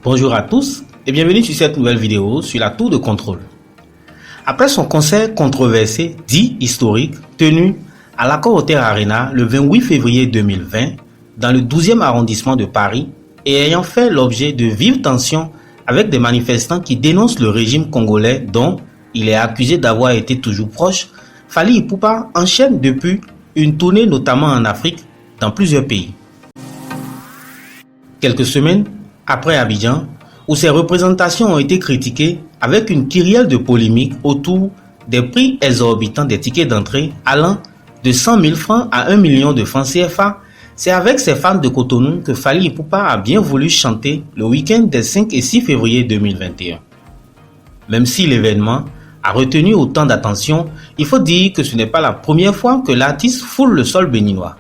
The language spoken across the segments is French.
Bonjour à tous et bienvenue sur cette nouvelle vidéo sur la tour de contrôle. Après son concert controversé, dit historique, tenu à l'Accor Hotel Arena le 28 février 2020 dans le 12e arrondissement de Paris et ayant fait l'objet de vives tensions avec des manifestants qui dénoncent le régime congolais dont il est accusé d'avoir été toujours proche, Fally Ipupa enchaîne depuis une tournée notamment en Afrique dans plusieurs pays. Quelques semaines après Abidjan, où ses représentations ont été critiquées avec une kyrielle de polémiques autour des prix exorbitants des tickets d'entrée allant de 100 000 francs à 1 million de francs CFA, c'est avec ses fans de Cotonou que Fally Ipupa a bien voulu chanter le week-end des 5 et 6 février 2021. Même si l'événement a retenu autant d'attention, il faut dire que ce n'est pas la première fois que l'artiste foule le sol béninois.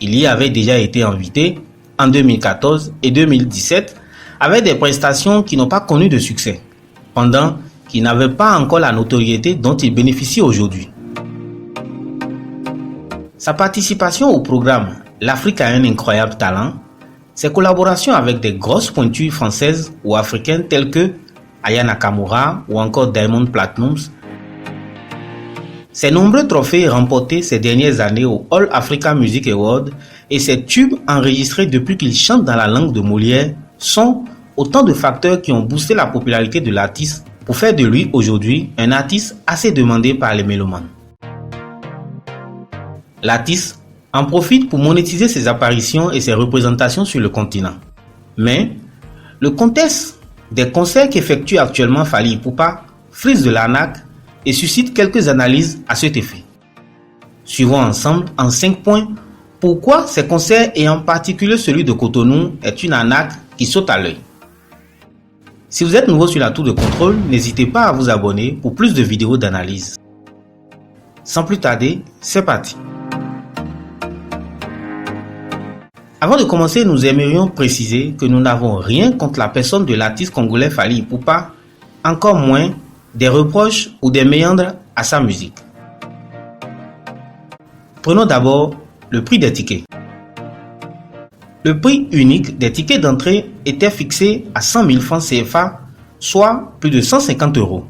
Il y avait déjà été invité en 2014 et 2017 avec des prestations qui n'ont pas connu de succès, pendant qu'il n'avait pas encore la notoriété dont il bénéficie aujourd'hui. Sa participation au programme L'Afrique a un incroyable talent, ses collaborations avec des grosses pointures françaises ou africaines telles que Aya Nakamura ou encore Diamond Platnumz, ses nombreux trophées remportés ces dernières années au All Africa Music Award et ses tubes enregistrés depuis qu'il chante dans la langue de Molière sont autant de facteurs qui ont boosté la popularité de l'artiste pour faire de lui aujourd'hui un artiste assez demandé par les mélomanes. L'artiste en profite pour monétiser ses apparitions et ses représentations sur le continent. Mais le contexte des concerts qu'effectue actuellement Fally Ipupa frise de l'arnaque et suscite quelques analyses à cet effet. Suivons ensemble en 5 points pourquoi ces concerts et en particulier celui de Cotonou est une arnaque qui saute à l'œil. Si vous êtes nouveau sur la tour de contrôle, n'hésitez pas à vous abonner pour plus de vidéos d'analyse. Sans plus tarder, c'est parti. Avant de commencer, nous aimerions préciser que nous n'avons rien contre la personne de l'artiste congolais Fally Ipupa, encore moins des reproches ou des méandres à sa musique. Prenons d'abord le prix des tickets. Le prix unique des tickets d'entrée était fixé à 100 000 francs CFA, soit plus de 150 €.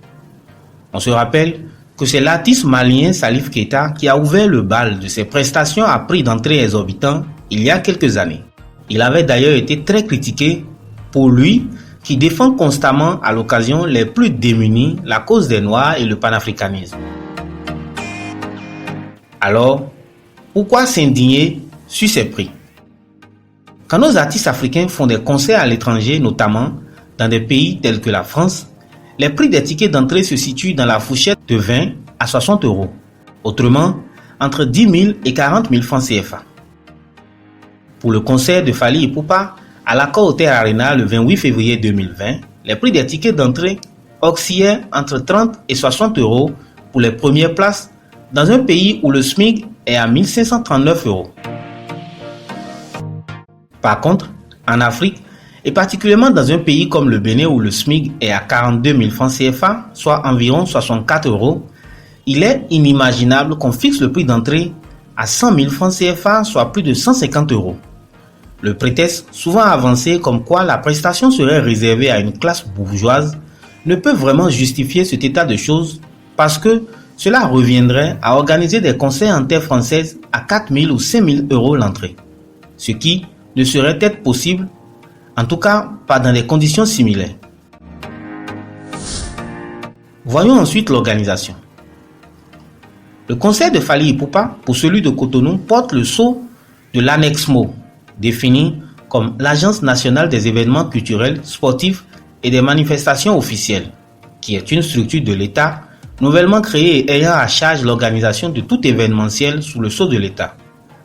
On se rappelle que c'est l'artiste malien Salif Keita qui a ouvert le bal de ses prestations à prix d'entrée exorbitant il y a quelques années. Il avait d'ailleurs été très critiqué pour lui qui défend constamment à l'occasion les plus démunis, la cause des Noirs et le panafricanisme. Alors, pourquoi s'indigner sur ces prix? Quand nos artistes africains font des concerts à l'étranger, notamment dans des pays tels que la France, les prix des tickets d'entrée se situent dans la fourchette de 20 à 60 €, autrement entre 10 000 et 40 000 francs CFA. Pour le concert de Fally Ipupa à l'Accor Hotel Arena le 28 février 2020, les prix des tickets d'entrée oscillaient entre 30 et 60 € pour les premières places dans un pays où le SMIC est à 1 539 €. Par contre, en Afrique, et particulièrement dans un pays comme le Bénin où le SMIC est à 42 000 francs CFA, soit environ 64 €, il est inimaginable qu'on fixe le prix d'entrée à 100 000 francs CFA, soit plus de 150 €. Le prétexte, souvent avancé comme quoi la prestation serait réservée à une classe bourgeoise, ne peut vraiment justifier cet état de choses parce que cela reviendrait à organiser des concerts en terre française à 4 000 ou 5 000 € l'entrée, ce qui ne serait peut-être possible, en tout cas pas dans des conditions similaires. Voyons ensuite l'organisation. Le concert de Fally Ipupa pour celui de Cotonou porte le sceau de l'ANEXMO, défini comme l'Agence nationale des événements culturels, sportifs et des manifestations officielles, qui est une structure de l'État nouvellement créée et ayant à charge l'organisation de tout événementiel sous le sceau de l'État.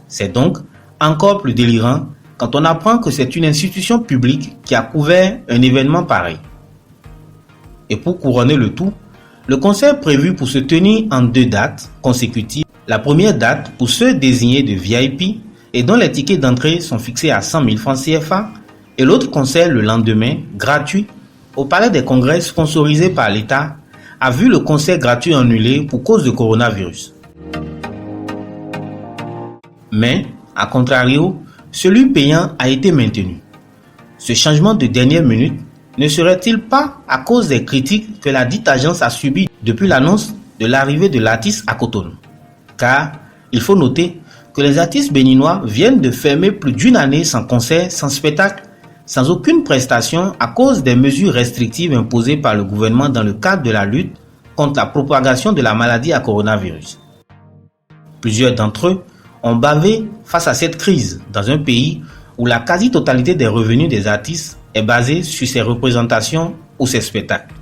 C'est donc encore plus délirant quand on apprend que c'est une institution publique qui a couvert un événement pareil. Et pour couronner le tout, le concert prévu pour se tenir en 2 dates consécutives, la première date pour ceux désignés de VIP et dont les tickets d'entrée sont fixés à 100 000 francs CFA, et l'autre concert le lendemain, gratuit, au Palais des Congrès sponsorisé par l'État, a vu le concert gratuit annulé pour cause de coronavirus. Mais, à contrario, celui payant a été maintenu. Ce changement de dernière minute ne serait-il pas à cause des critiques que la dite agence a subies depuis l'annonce de l'arrivée de l'artiste à Cotonou? Car il faut noter que les artistes béninois viennent de fermer plus d'une année sans concert, sans spectacle, sans aucune prestation à cause des mesures restrictives imposées par le gouvernement dans le cadre de la lutte contre la propagation de la maladie à coronavirus. Plusieurs d'entre eux ont bavé face à cette crise dans un pays où la quasi-totalité des revenus des artistes est basée sur ses représentations ou ses spectacles.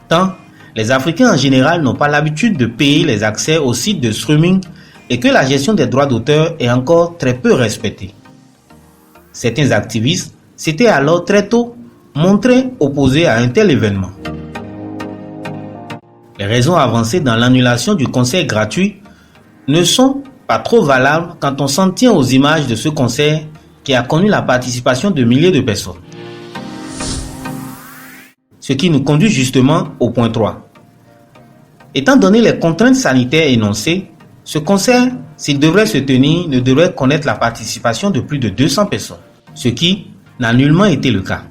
Tant les Africains en général n'ont pas l'habitude de payer les accès aux sites de streaming et que la gestion des droits d'auteur est encore très peu respectée. Certains activistes s'étaient alors très tôt montrés opposés à un tel événement. Les raisons avancées dans l'annulation du concert gratuit ne sont pas trop valables quand on s'en tient aux images de ce concert qui a connu la participation de milliers de personnes. Ce qui nous conduit justement au point 3. Étant donné les contraintes sanitaires énoncées, ce concert, s'il devrait se tenir, ne devrait connaître la participation de plus de 200 personnes, ce qui n'a nullement été le cas.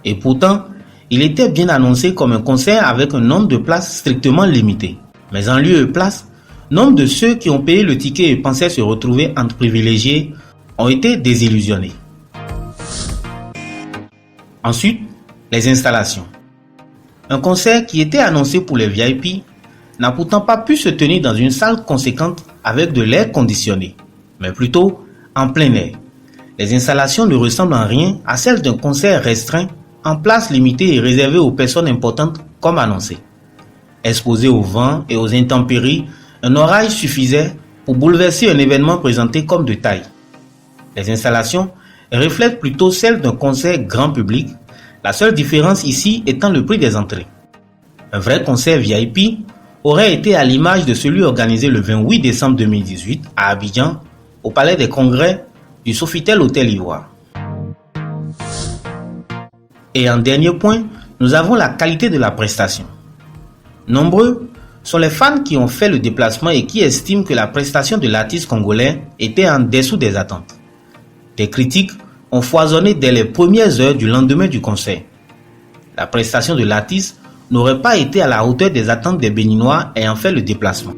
Et pourtant, il était bien annoncé comme un concert avec un nombre de places strictement limité. Mais en lieu et place, nombre de ceux qui ont payé le ticket et pensaient se retrouver entre privilégiés ont été désillusionnés. Ensuite, les installations. Un concert qui était annoncé pour les VIP n'a pourtant pas pu se tenir dans une salle conséquente avec de l'air conditionné, mais plutôt en plein air. Les installations ne ressemblent en rien à celles d'un concert restreint, en place limitée et réservée aux personnes importantes comme annoncé. Exposé au vent et aux intempéries, un orage suffisait pour bouleverser un événement présenté comme de taille. Les installations reflètent plutôt celles d'un concert grand public, la seule différence ici étant le prix des entrées. Un vrai concert VIP aurait été à l'image de celui organisé le 28 décembre 2018 à Abidjan, au Palais des Congrès du Sofitel Hôtel Ivoire. Et en dernier point, nous avons la qualité de la prestation. Nombreux sont les fans qui ont fait le déplacement et qui estiment que la prestation de l'artiste congolais était en dessous des attentes. Des critiques ont foisonné dès les premières heures du lendemain du concert. La prestation de l'artiste n'aurait pas été à la hauteur des attentes des Béninois ayant fait le déplacement.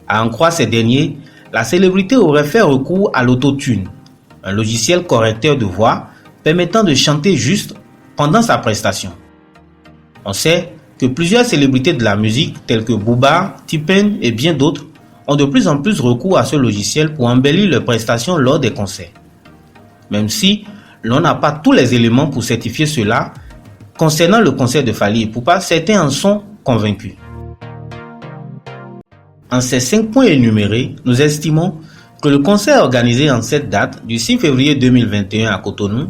À en croire ces derniers, la célébrité aurait fait recours à l'autotune, un logiciel correcteur de voix permettant de chanter juste pendant sa prestation. On sait que plusieurs célébrités de la musique telles que Booba, T-Pain et bien d'autres ont de plus en plus recours à ce logiciel pour embellir leurs prestations lors des concerts. Même si l'on n'a pas tous les éléments pour certifier cela, concernant le concert de Fally Ipupa, certains en sont convaincus. En ces 5 points énumérés, nous estimons que le concert organisé en cette date du 6 février 2021 à Cotonou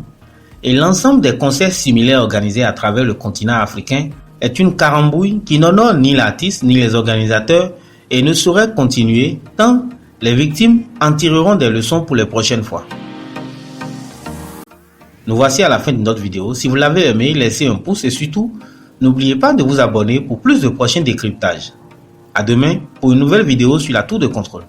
et l'ensemble des concerts similaires organisés à travers le continent africain est une carambouille qui n'honore ni l'artiste ni les organisateurs et ne saurait continuer tant les victimes en tireront des leçons pour les prochaines fois. Nous voici à la fin de notre vidéo. Si vous l'avez aimé, laissez un pouce et surtout, n'oubliez pas de vous abonner pour plus de prochains décryptages. À demain pour une nouvelle vidéo sur la tour de contrôle.